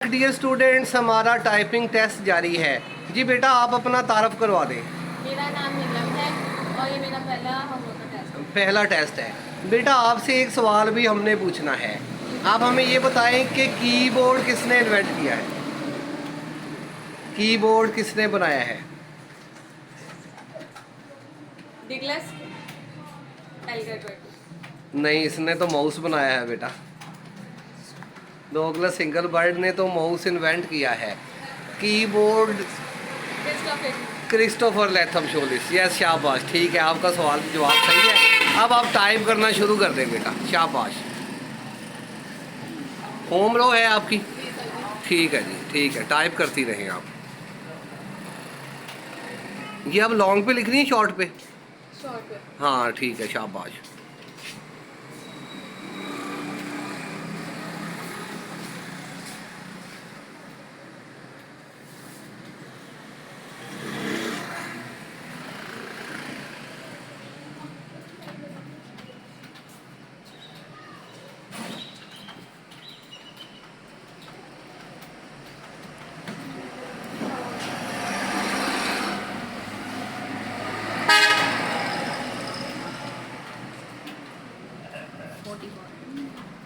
Dear students, हमारा typing test जारी है। जी बेटा, आप अपना तारफ़ करवा दें। मेरा नाम नीलम है और ये मेरा पहला होमवर्क का टेस्ट है। पहला टेस्ट है। बेटा, आपसे एक सवाल भी हमने पूछना है। आप हमें ये बताएं कि कीबोर्ड किसने इन्वेंट किया है? कीबोर्ड किसने बनाया है? डिगलस एल्गरबर्ट। नहीं, इसने तो माउस बनाया है बेटा। डॉगलस इंगलबर्ट ने तो माउस इन्वेंट किया है। Keyboard Christopher Latham Sholes. Yes, शाबाश, ठीक है, आपका सवाल जवाब सही है। अब आप टाइप करना शुरू कर दें बेटा, शाबाश। होम रो है आपकी? ठीक है जी, ठीक है, टाइप करती रहें आप। ये अब लॉन्ग पे लिख रही है, शॉर्ट पे? शॉर्ट पे। हाँ ठीक है, शाबाश।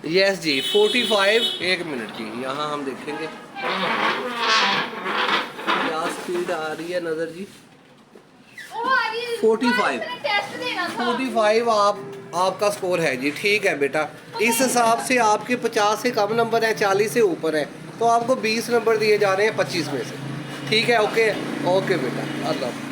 यस जी, 45। एक मिनट जी, यहाँ हम देखेंगे क्या स्पीड आ रही है नज़र जी। 45 आपका स्कोर है जी। ठीक है बेटा, इस हिसाब से आपके 50 से कम नंबर हैं, 40 से ऊपर है, तो आपको 20 नंबर दिए जा रहे हैं 25 में से। ठीक है, ओके ओके बेटा, अल्लाह।